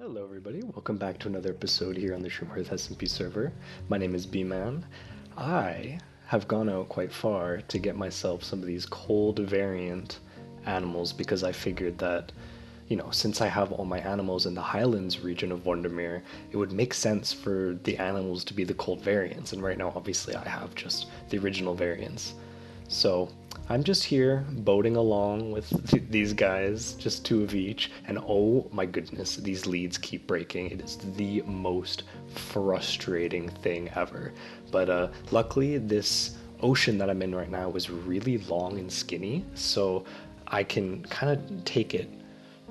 Hello everybody, welcome back to another episode here on the Shroomhearth SMP server. My name is B-Man. I have gone out quite far to get myself some of these cold variant animals because I figured that, since I have all my animals in the Highlands region of Wondermere, it would make sense for the animals to be the cold variants, and right now obviously I have just the original variants. So I'm just here boating along with these guys, just two of each, and oh my goodness, these leads keep breaking. It is the most frustrating thing ever. But luckily, this ocean that I'm in right now is really long and skinny, so I can kind of take it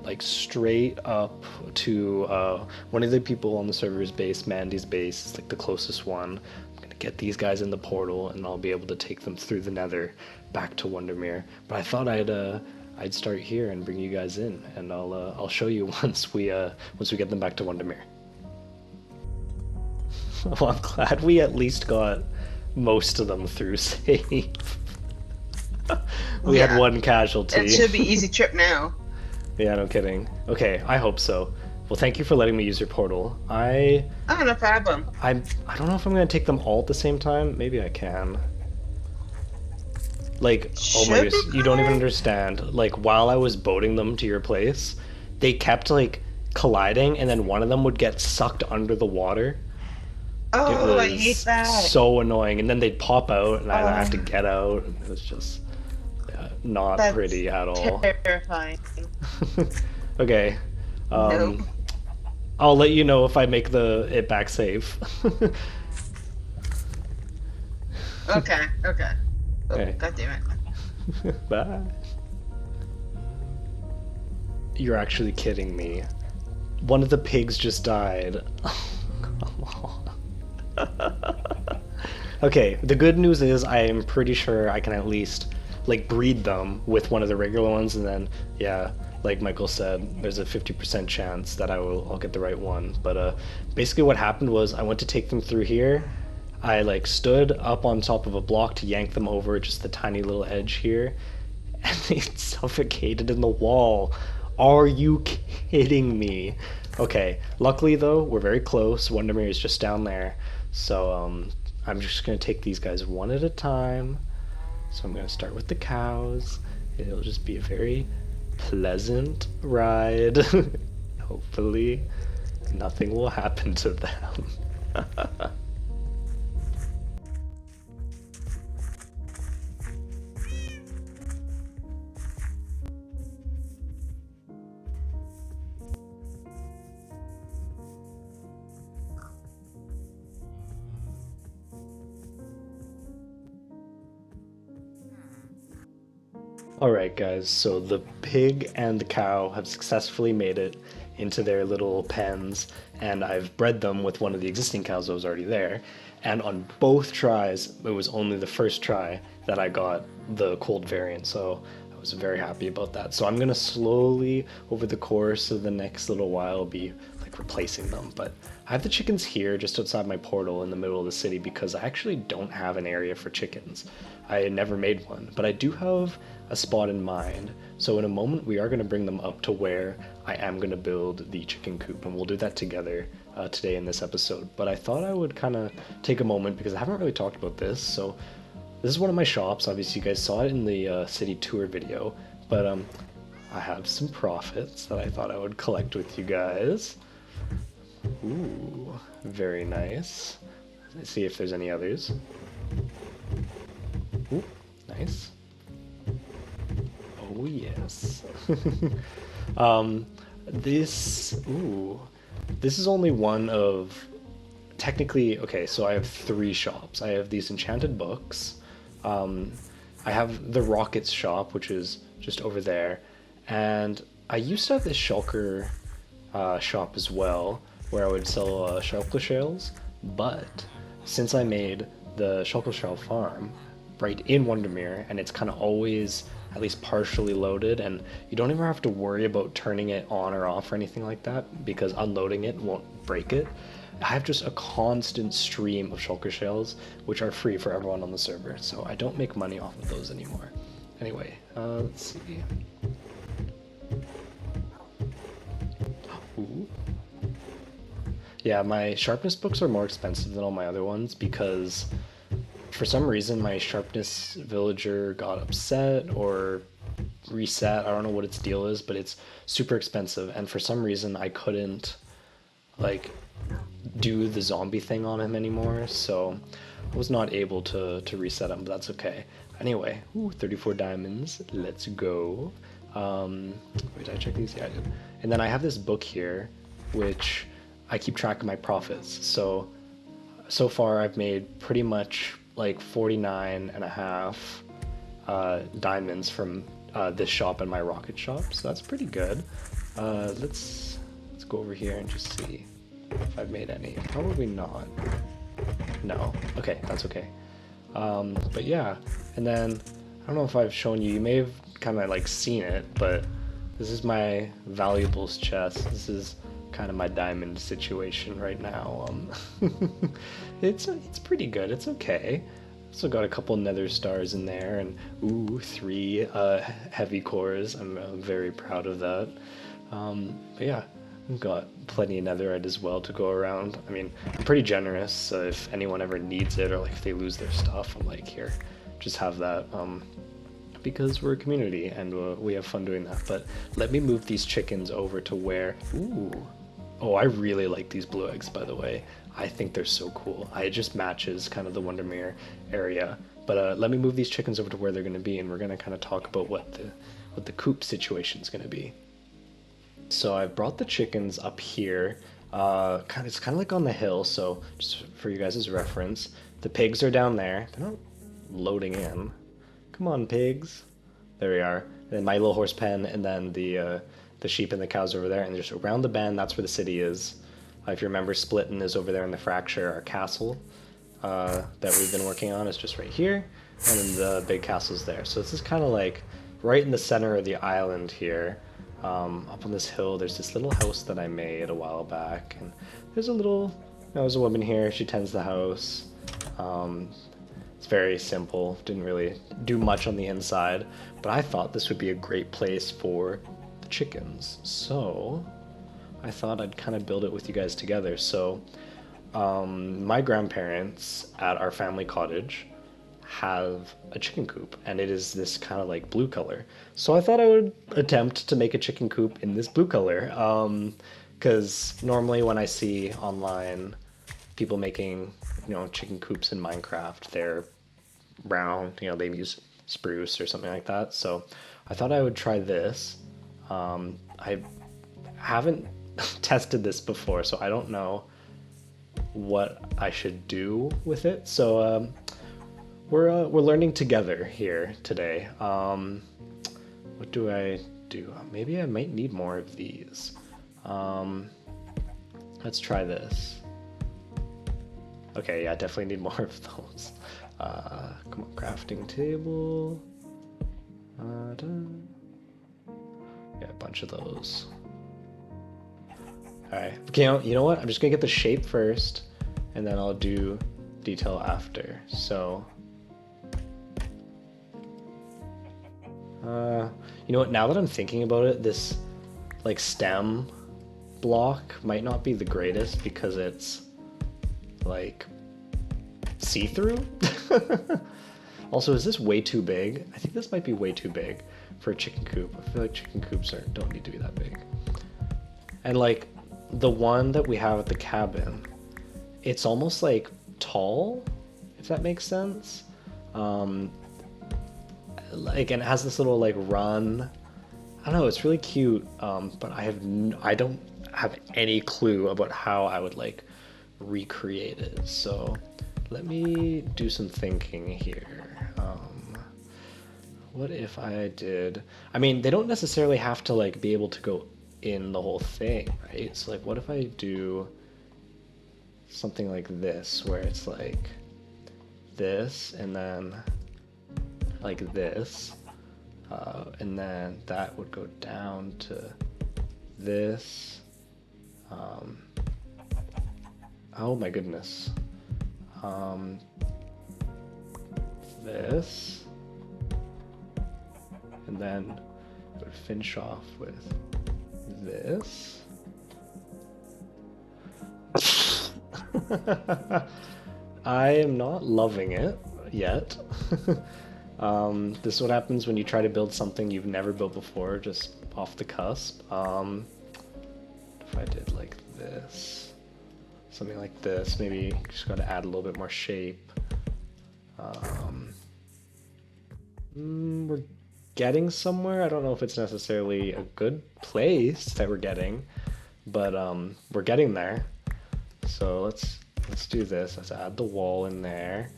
like straight up to one of the people on the server's base, Mandy's base, is like the closest one. I'm gonna get these guys in the portal, and I'll be able to take them through the Nether back to Wondermere. But I thought I'd start here and bring you guys in, and I'll show you once we get them back to Wondermere. Well, I'm glad we at least got most of them through safe. We had one casualty. It should be easy trip now. Yeah, no kidding. Okay, I hope so. Well, thank you for letting me use your portal. Oh, no problem. I don't know if I'm gonna take them all at the same time. Maybe I can. Like, oh my goodness, you don't even understand. Like, while I was boating them to your place, they kept, like, colliding, and then one of them would get sucked under the water. Oh, I hate that. So annoying. And then they'd pop out, and I'd have to get out. It was just not pretty at all. Terrifying. Okay. Nope. I'll let you know if I make it back safe. Okay. Oh, Okay. God damn it. Bye. You're actually kidding me. One of the pigs just died. Come on. Okay, the good news is I am pretty sure I can at least like breed them with one of the regular ones, and then yeah, like Michael said, there's a 50% chance that I'll get the right one. But basically what happened was I went to take them through here. I like stood up on top of a block to yank them over just the tiny little edge here, and they suffocated in the wall. Are you kidding me? Okay, luckily though, we're very close. Wondermere is just down there. So I'm just gonna take these guys one at a time. So I'm gonna start with the cows. It'll just be a very pleasant ride. Hopefully nothing will happen to them. Alright guys, so the pig and the cow have successfully made it into their little pens, and I've bred them with one of the existing cows that was already there, and on both tries, it was only the first try that I got the cold variant, so I was very happy about that. So I'm gonna slowly, over the course of the next little while, be like replacing them, but I have the chickens here just outside my portal in the middle of the city because I actually don't have an area for chickens. I never made one, but I do have a spot in mind. So in a moment we are going to bring them up to where I am going to build the chicken coop, and we'll do that together today in this episode. But I thought I would kind of take a moment because I haven't really talked about this. So this is one of my shops. Obviously you guys saw it in the city tour video, but I have some profits that I thought I would collect with you guys. Ooh, very nice. Let's see if there's any others. Ooh, nice. Oh yes. This is only one of, technically, okay, so I have 3 shops. I have these enchanted books. I have the Rockets shop, which is just over there. And I used to have this shulker shop as well, where I would sell shulker shells, but since I made the shulker shell farm right in Wondermere, and it's kind of always at least partially loaded, and you don't even have to worry about turning it on or off or anything like that because unloading it won't break it. I have just a constant stream of shulker shells, which are free for everyone on the server, so I don't make money off of those anymore. Anyway, let's see. Ooh. Yeah, my sharpness books are more expensive than all my other ones because for some reason my sharpness villager got upset or reset. I don't know what its deal is, but it's super expensive. And for some reason I couldn't like do the zombie thing on him anymore, so I was not able to reset him, but that's okay. Anyway, ooh, 34 diamonds. Let's go. Wait, did I check these? Yeah, I did. And then I have this book here, which I keep track of my profits. So far I've made pretty much like 49 and a half diamonds from this shop and my rocket shop, so that's pretty good. Let's go over here and just see if I've made any. Probably not. No. Okay, that's okay. But yeah, and then I don't know if I've shown you. You may have kind of like seen it, but this is my valuables chest. This is kind of my diamond situation right now. It's pretty good. It's okay. Also got a couple nether stars in there, and ooh, 3 heavy cores. I'm very proud of that. But yeah, I've got plenty of netherite as well to go around. I mean, I'm pretty generous, so if anyone ever needs it or like if they lose their stuff, I'm like, here, just have that. Because we're a community and we have fun doing that. But let me move these chickens over to where. Ooh. Oh, I really like these blue eggs, by the way. I think they're so cool. It just matches kind of the Wondermere area. But let me move these chickens over to where they're going to be, and we're going to kind of talk about what the coop situation is going to be. So I brought the chickens up here. It's kind of like on the hill. So just for you guys' reference, the pigs are down there. They're not loading in. Come on, pigs. There we are. And then my little horse pen, and then the sheep and the cows over there, and just around the bend, that's where the city is. If you remember, Splitton is over there in the Fracture, our castle that we've been working on is just right here, and then the big castle's there. So this is kind of like right in the center of the island here. Up on this hill, there's this little house that I made a while back, and there's there's a woman here. She tends the house. It's very simple. Didn't really do much on the inside, but I thought this would be a great place for the chickens. So I thought I'd kind of build it with you guys together. So my grandparents at our family cottage have a chicken coop, and it is this kind of like blue color. So I thought I would attempt to make a chicken coop in this blue color, because normally when I see online people making chicken coops in Minecraft, they're brown, they use spruce or something like that. So I thought I would try this. I haven't tested this before, so I don't know what I should do with it. So we're learning together here today. What do I do? Maybe I might need more of these. Let's try this. Okay, yeah, definitely need more of those. Come on, crafting table. Yeah, a bunch of those. Alright, okay, you know what? I'm just gonna get the shape first, and then I'll do detail after. So, you know what? Now that I'm thinking about it, this like stem block might not be the greatest because it's like see-through. Also, is this way too big? I think this might be way too big for a chicken coop. I feel like chicken coops don't need to be that big. And like the one that we have at the cabin, it's almost like tall, if that makes sense. Like, and it has this little like run. I don't know, it's really cute. But I don't have any clue about how I would like recreate it. So let me do some thinking here. What if I did, I mean, they don't necessarily have to like be able to go in the whole thing, right? So like, what if I do something like this, where it's like this, and then like this, and then that would go down to this. Oh my goodness. This, and then it would finish off with this. I am not loving it yet. This is what happens when you try to build something you've never built before, just off the cusp. If I did like this, something like this, maybe just got to add a little bit more shape. We're getting somewhere. I don't know if it's necessarily a good place that we're getting, but we're getting there. So let's do this. Let's add the wall in there.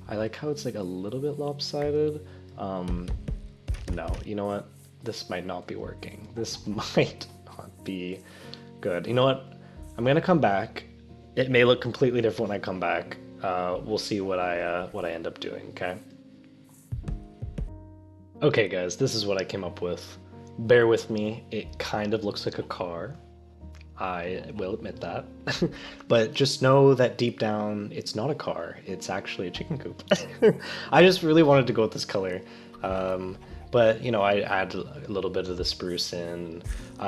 I like how it's like a little bit lopsided. No, you know what? This might not be working. This might not be good. You know what? I'm gonna come back. It may look completely different when I come back. We'll see what I end up doing. Okay. Okay, guys, this is what I came up with. Bear with me. It kind of looks like a car. I will admit that. But just know that deep down, it's not a car. It's actually a chicken coop. I just really wanted to go with this color. But, you know, I add a little bit of the spruce in.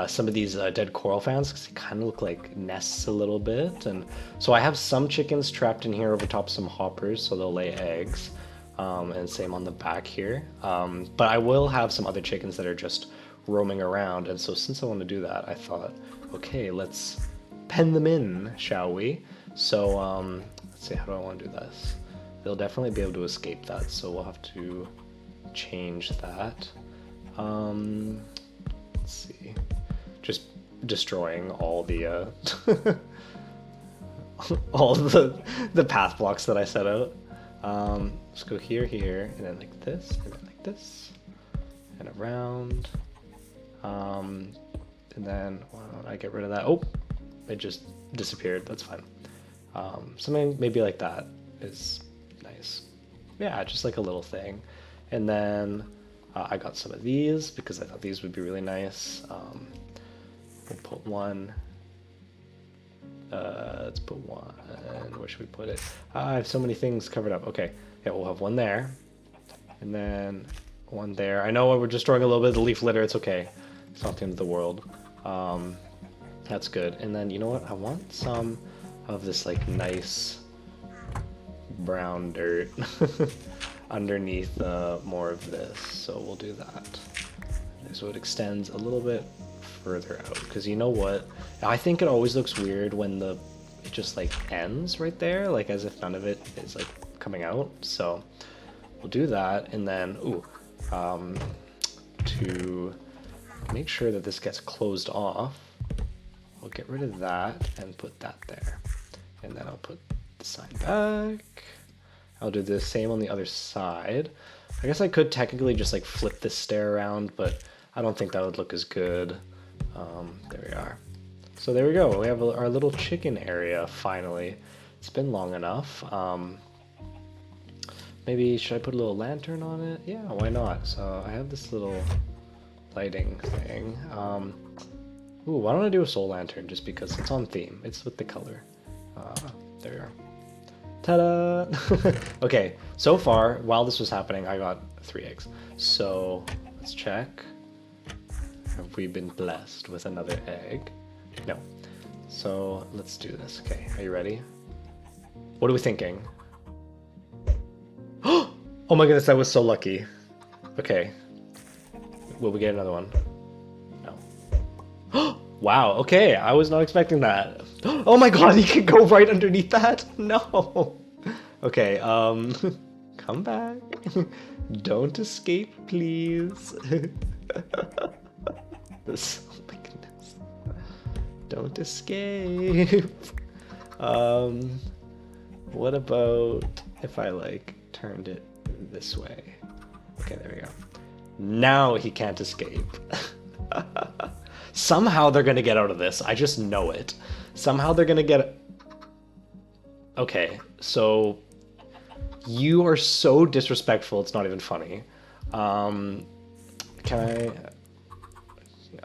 Some of these dead coral fans, because they kind of look like nests a little bit. And so I have some chickens trapped in here over top some hoppers, so they'll lay eggs. And same on the back here. But I will have some other chickens that are just roaming around. And so since I want to do that, I thought, okay, let's pen them in, shall we? So let's see, how do I want to do this? They'll definitely be able to escape that, so we'll have to change that. Let's see, just destroying all the all the path blocks that I set out. Let's go here, here, and then like this, and then like this, and around. And then why don't I get rid of that? Oh, it just disappeared. That's fine. Something maybe like that is nice. Yeah, just like a little thing. And then I got some of these because I thought these would be really nice. We'll put one. Let's put one. Where should we put it? I have so many things covered up. Okay, yeah, we'll have one there, and then one there. I know we're destroying a little bit of the leaf litter. It's okay. It's not the end of the world. That's good. And then you know what? I want some of this like nice brown dirt underneath more of this. So we'll do that. So it extends a little bit further out, because you know what? I think it always looks weird when it just like ends right there, like as if none of it is like coming out. So we'll do that, and then to make sure that this gets closed off, I'll get rid of that and put that there, and then I'll put the sign back. I'll do the same on the other side. I guess I could technically just like flip this stair around, but I don't think that would look as good. There we are. So there we go. We have our little chicken area finally. It's been long enough. Maybe should I put a little lantern on it? Yeah, why not? So I have this little lighting thing. Ooh, why don't I do a soul lantern just because it's on theme. It's with the color. There we are. Ta-da! Okay, so far, while this was happening, I got 3 eggs. So let's check. Have we been blessed with another egg? No. So let's do this. Okay, are you ready? What are we thinking? Oh my goodness, that was so lucky. Okay. Will we get another one? No. Wow, okay, I was not expecting that. Oh my god, he can go right underneath that? No. Okay, come back. Don't escape, please. Oh my goodness. Don't escape. What about if I like turned it this way? Okay, there we go. Now he can't escape. Somehow they're gonna get out of this. I just know it. Somehow they're gonna get... Okay, so... You are so disrespectful, it's not even funny. Can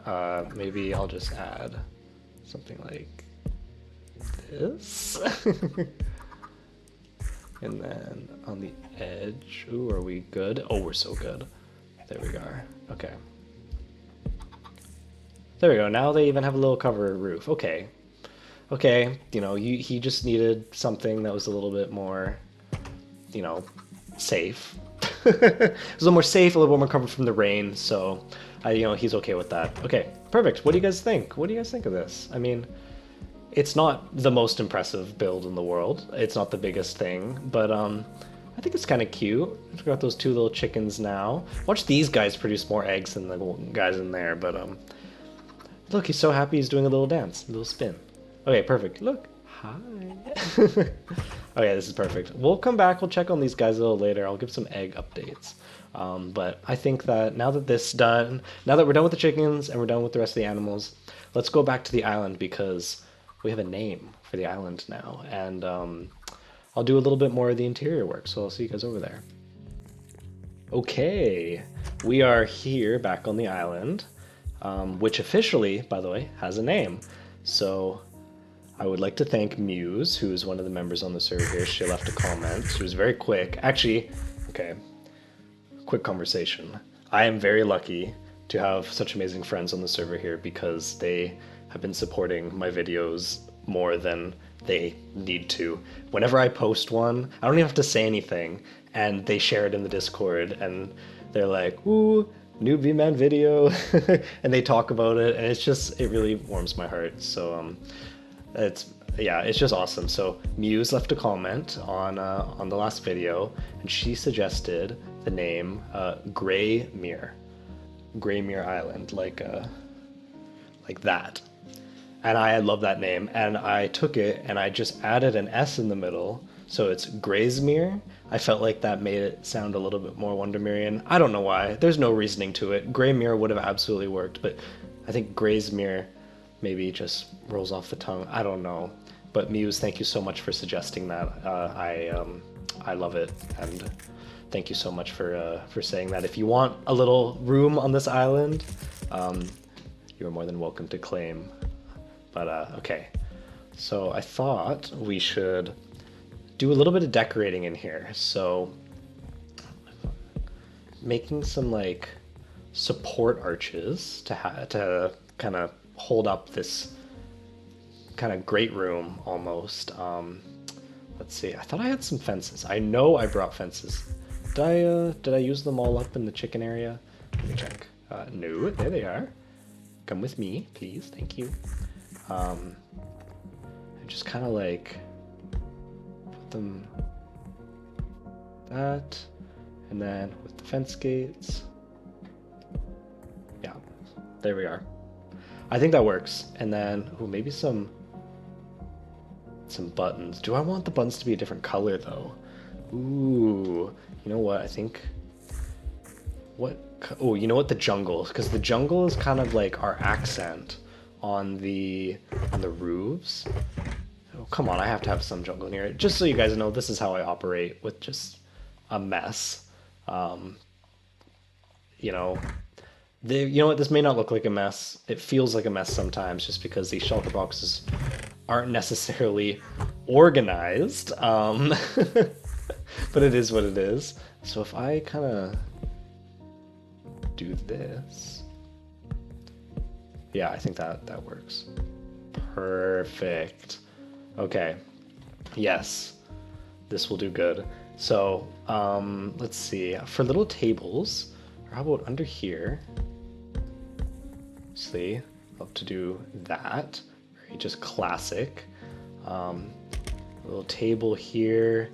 I... maybe I'll just add something like this. And then on the edge... Ooh, are we good? Oh, we're so good. There we are. Okay. There we go. Now they even have a little cover roof. Okay. okay, he just needed something that was a little bit more, safe. It was a little more safe, a little bit more covered from the rain, so he's okay with that. Okay, perfect. What do you guys think? What do you guys think of this? I mean, it's not the most impressive build in the world. It's not the biggest thing, but I think it's kind of cute. We've got those two little chickens now. Watch these guys produce more eggs than the guys in there, but look, he's so happy he's doing a little dance, a little spin. Okay, perfect. Look. Hi. Okay, this is perfect. We'll come back. We'll check on these guys a little later. I'll give some egg updates. But I think that now that now that we're done with the chickens and we're done with the rest of the animals, let's go back to the island because we have a name for the island now. And I'll do a little bit more of the interior work. So I'll see you guys over there. Okay, we are here back on the island, which officially, by the way, has a name. So I would like to thank Muse, who is one of the members on the server here. She left a comment. She was very quick. Actually, okay, quick conversation. I am very lucky to have such amazing friends on the server here because they have been supporting my videos more than they need to. Whenever I post one, I don't even have to say anything, and they share it in the Discord, and they're like, ooh, new V-Man video, and they talk about it, and it really warms my heart. So it's just awesome. So Muse left a comment on the last video, and she suggested the name Wrangling Island, like that. And I love that name, and I took it and I just added an S in the middle, so it's Wrangling. I felt like that made it sound a little bit more Wondermerian. I don't know why. There's no reasoning to it. Wrangling would have absolutely worked, but I think Wrangling maybe just rolls off the tongue. I don't know. But Muse, thank you so much for suggesting that. I love it, and thank you so much for saying that. If you want a little room on this island, you are more than welcome to claim. But okay, so I thought we should do a little bit of decorating in here. So making some like support arches to kind of hold up this kind of great room almost. Let's see. I thought I had some fences. I know I brought fences. Did I use them all up in the chicken area? Let me check. No, there they are. Come with me, please. Thank you. And just kind of like put them that, and then with the fence gates. Yeah, there we are. I think that works. And then, maybe some buttons. Do I want the buttons to be a different color though? Ooh, you know what? I think you know what? The jungle, because the jungle is kind of like our accent on the roofs. Oh, come on, I have to have some jungle in here. Just so you guys know, this is how I operate with just a mess. You know what? This may not look like a mess. It feels like a mess sometimes just because these shelter boxes aren't necessarily organized. But it is what it is. So if I kind of do this. Yeah, I think that works. Perfect. Okay. Yes, this will do good. So, let's see. For little tables, or how about under here? See, love to do that. Very just classic. A little table here.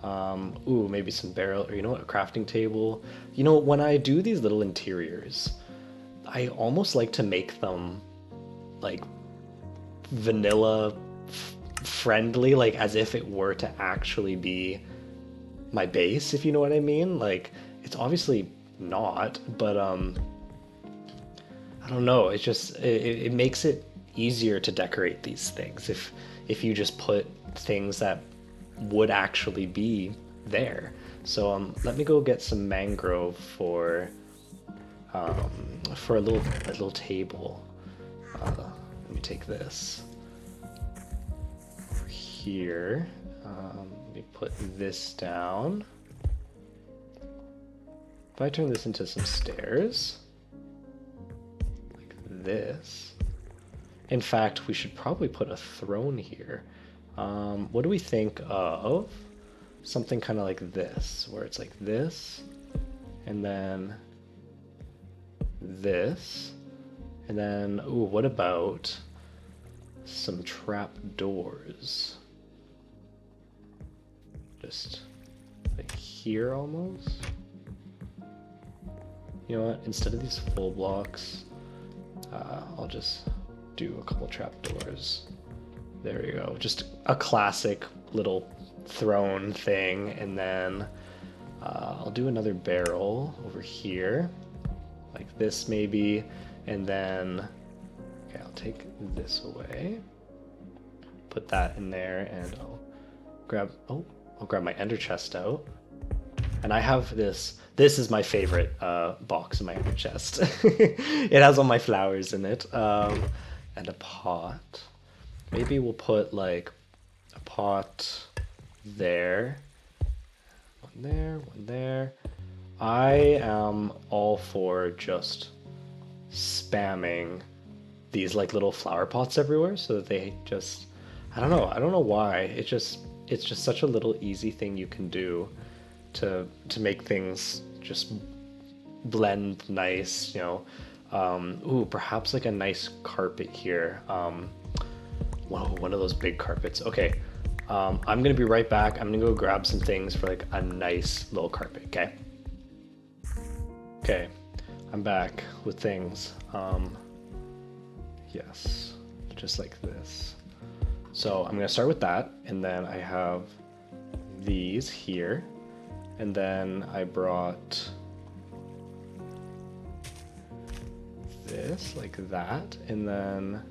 Ooh, maybe some barrel, or you know what, a crafting table. You know, when I do these little interiors, I almost like to make them like vanilla friendly, like as if it were to actually be my base, if you know what I mean. Like, it's obviously not, but I don't know, it's just it makes it easier to decorate these things if you just put things that would actually be there. So let me go get some mangrove for a little table. Let me take this over here. Let me put this down. If I turn this into some stairs, like this, In fact, we should probably put a throne here. What do we think of something kind of like this, where it's like this, and then this, and then, ooh, what about some trap doors? Just like here almost. You know what? Instead of these full blocks, I'll just do a couple trap doors. There we go. Just a classic little throne thing, and then I'll do another barrel over here, like this maybe, and then okay, I'll take this away, put that in there, and I'll grab my ender chest out, and I have this. This is my favorite box in my ender chest. It has all my flowers in it, and a pot. Maybe we'll put like a pot there, one there. I am all for just spamming these like little flower pots everywhere so that they just, I don't know why. It's just such a little easy thing you can do to make things just blend nice, you know. Ooh, perhaps like a nice carpet here. Whoa, one of those big carpets. Okay, I'm gonna be right back. I'm gonna go grab some things for like a nice little carpet, okay? Okay, I'm back with things. Yes, just like this. So I'm gonna start with that, and then I have these here, and then I brought this like that, and then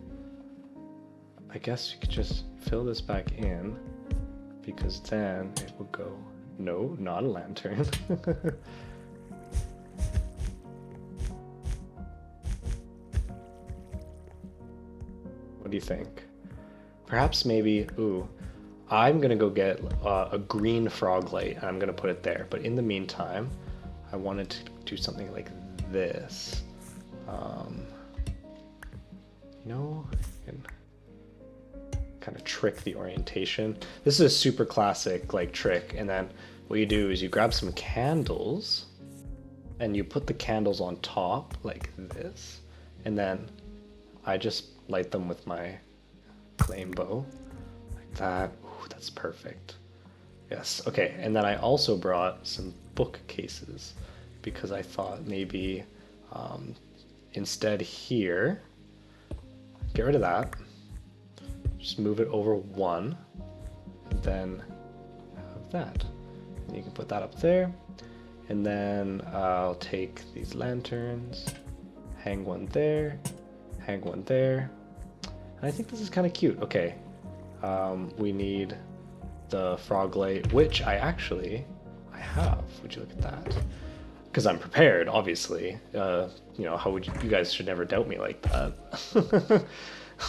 I guess you could just fill this back in, because then it will go. No, not a lantern. What do you think? Perhaps maybe, ooh, I'm gonna go get a green frog light, and I'm gonna put it there. But in the meantime, I wanted to do something like this. You know, and kind of trick the orientation. This is a super classic like trick, and then what you do is you grab some candles and you put the candles on top like this, and then I just light them with my flame bow like that. Ooh, that's perfect. Yes, okay, and then I also brought some bookcases because I thought maybe instead here, get rid of that, just move it over one, and then have that. And you can put that up there, and then I'll take these lanterns, hang one there, hang one there, and I think this is kind of cute. Okay, we need the frog light, which I have. Would you look at that? Because I'm prepared, obviously. You know, how would you guys should never doubt me like that.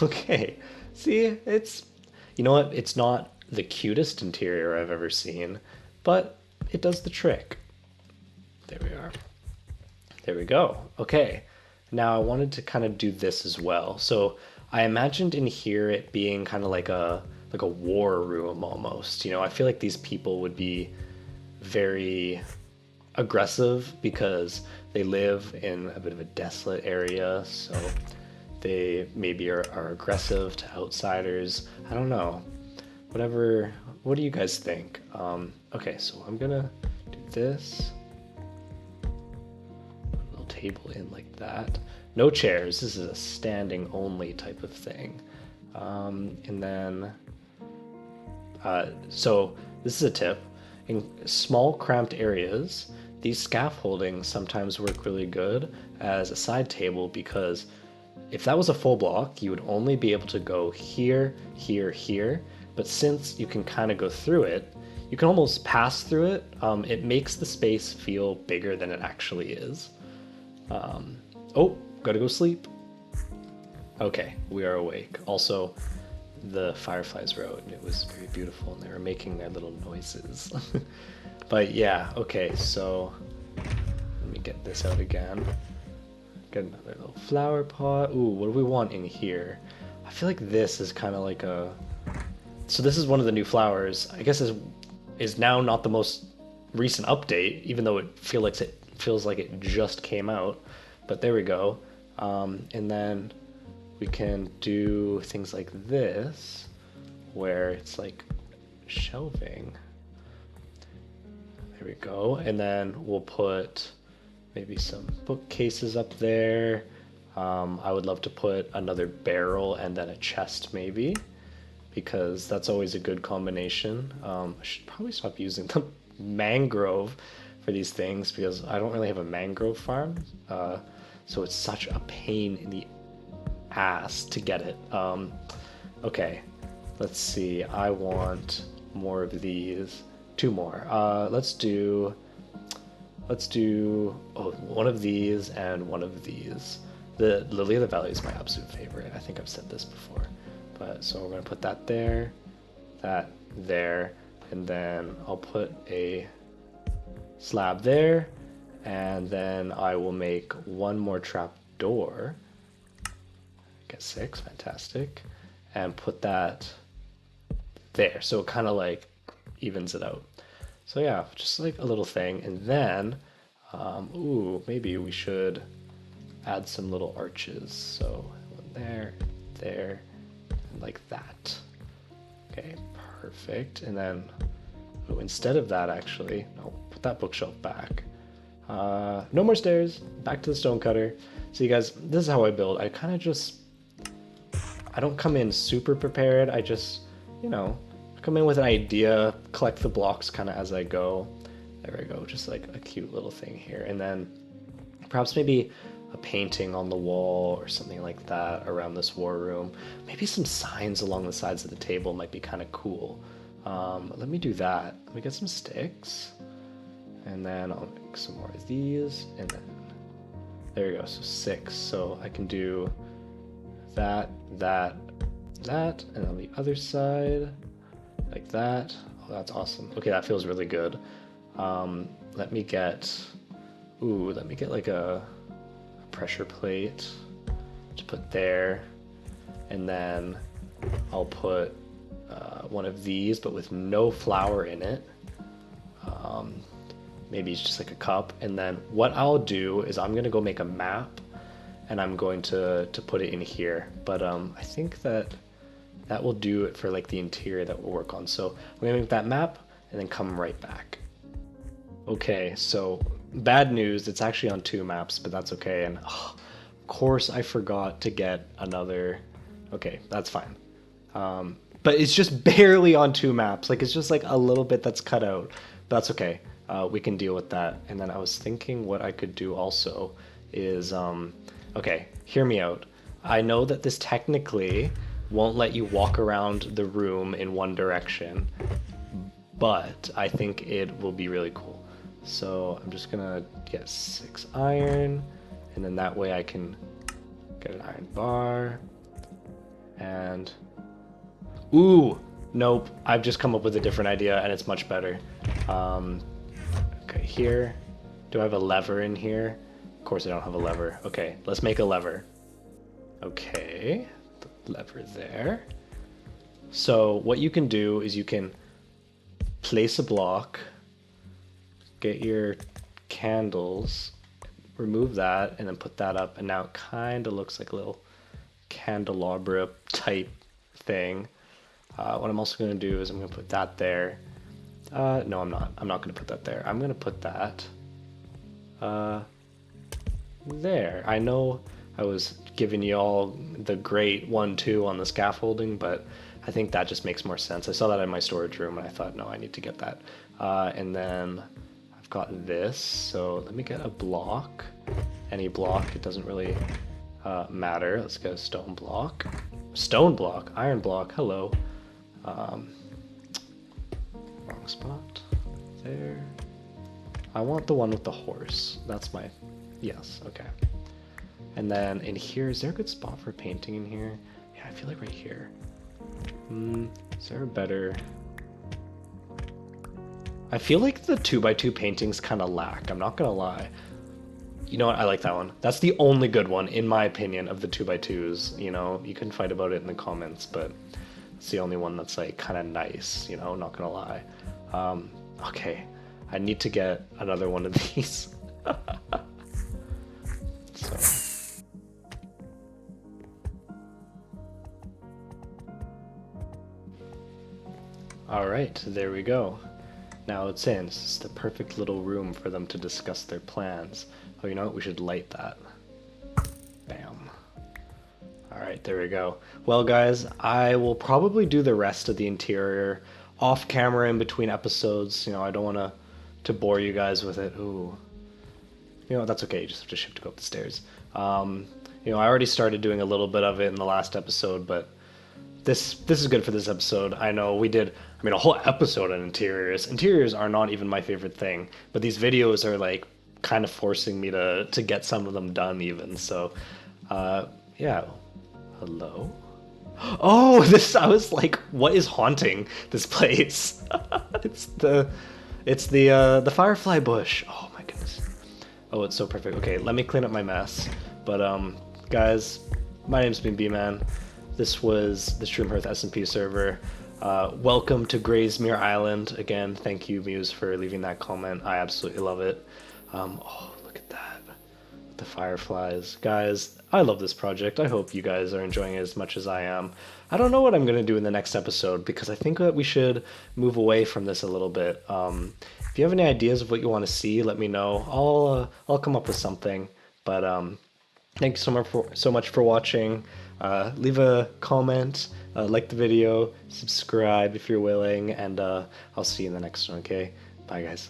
Okay, see, it's, you know what? It's not the cutest interior I've ever seen, but it does the trick. There we are. There we go. Okay, now I wanted to kind of do this as well. So I imagined in here it being kind of like a war room almost. You know, I feel like these people would be very aggressive because they live in a bit of a desolate area, so they maybe are aggressive to outsiders. I don't know. Whatever. What do you guys think? Okay, so I'm gonna do this. Put a little table in like that. No chairs. This is a standing only type of thing. And then, so this is a tip. In small cramped areas, these scaffoldings sometimes work really good as a side table, because if that was a full block, you would only be able to go here, here, here. But since you can kind of go through it, you can almost pass through it. It makes the space feel bigger than it actually is. Oh, gotta go sleep. Okay, we are awake. Also, the fireflies wrote, and it was very beautiful, and they were making their little noises. But yeah, okay, so let me get this out again. Get another little flower pot. Ooh, what do we want in here? I feel like this is kind of like a. So this is one of the new flowers. I guess is now not the most recent update, even though it feels like it just came out. But there we go. And then we can do things like this, where it's like shelving. There we go. And then we'll put maybe some bookcases up there. I would love to put another barrel and then a chest maybe, because that's always a good combination. I should probably stop using the mangrove for these things because I don't really have a mangrove farm. So it's such a pain in the ass to get it. Okay, let's see. I want more of these. 2 more. Let's do one of these and one of these. The Lily of the Valley is my absolute favorite. I think I've said this before. But so we're gonna put that there, and then I'll put a slab there, and then I will make 1 more trap door. Get 6, fantastic, and put that there. So it kind of like evens it out. So yeah, just like a little thing, and then, ooh, maybe we should add some little arches. So one there, and like that. Okay, perfect. And then, ooh, instead of that, actually, no, put that bookshelf back. No more stairs. Back to the stone cutter. So you guys, this is how I build. I kind of just, I don't come in super prepared. I just, come in with an idea, collect the blocks kind of as I go. There we go, just like a cute little thing here. And then perhaps maybe a painting on the wall or something like that around this war room. Maybe some signs along the sides of the table might be kind of cool. Let me do that. Let me get some sticks. And then I'll make some more of these. And then, there we go, so 6. So I can do that, and on the other side, like that. Oh, that's awesome. Okay, that feels really good. Let me get like a pressure plate to put there, and then I'll put one of these, but with no flour in it. Maybe it's just like a cup. And then what I'll do is I'm gonna go make a map, and I'm going to put it in here. But I think that will do it for like the interior that we'll work on. So I'm gonna make that map and then come right back. Okay, so bad news, it's actually on 2 maps, but that's okay. And of course I forgot to get another. Okay, that's fine. But it's just barely on 2 maps. Like it's just like a little bit that's cut out. But that's okay. We can deal with that. And then I was thinking what I could do also is, okay, hear me out. I know that this technically won't let you walk around the room in one direction, but I think it will be really cool. So I'm just gonna get 6 iron, and then that way I can get an iron bar. And ooh, nope, I've just come up with a different idea and it's much better. Okay, here, do I have a lever in here? Of course I don't have a lever. Okay, let's make a lever. Okay, the lever there. So what you can do is you can place a block, get your candles, remove that, and then put that up, and now it kind of looks like a little candelabra type thing. What I'm also going to do is I'm going to put that there. No, I'm not. I'm not going to put that there. I'm going to put that there. I know I was giving you all the great 1-2 on the scaffolding, but I think that just makes more sense. I saw that in my storage room and I thought, no, I need to get that. And then I've got this, so let me get a block. Any block, it doesn't really matter. Let's get a stone block. Stone block, iron block, hello. Wrong spot. There. I want the one with the horse. That's my, yes, okay. And then in here, is there a good spot for painting in here? Yeah, I feel like right here. Is there a better... I feel like the 2x2 paintings kind of lack, I'm not gonna lie. You know what? I like that one. That's the only good one, in my opinion, of the 2x2s. You know, you can fight about it in the comments, but it's the only one that's like kind of nice, you know, not gonna lie. Okay, I need to get another one of these. So, all right, there we go. Now it's in. This is the perfect little room for them to discuss their plans. Oh, you know what? We should light that. Bam. All right, there we go. Well, guys, I will probably do the rest of the interior off camera in between episodes. You know, I don't want to bore you guys with it. Ooh. You know, that's okay. You just have to shift to go up the stairs. You know, I already started doing a little bit of it in the last episode, but this is good for this episode. I know we did, I mean, a whole episode on interiors. Interiors are not even my favorite thing, but these videos are like kind of forcing me to get some of them done even. So, yeah. Hello? Oh, this, I was like, what is haunting this place? It's the firefly bush. Oh my goodness. Oh, it's so perfect. Okay, let me clean up my mess. But guys, my name's been B-Man. This was the Shroom Hearth SMP server. Welcome to Graysmere Island. Again, thank you, Muse, for leaving that comment. I absolutely love it. Oh, look at that. The fireflies. Guys, I love this project. I hope you guys are enjoying it as much as I am. I don't know what I'm going to do in the next episode because I think that we should move away from this a little bit. If you have any ideas of what you want to see, let me know. I'll come up with something. But thank you so much for watching. Leave a comment, like the video, subscribe if you're willing, and I'll see you in the next one, okay? Bye, guys.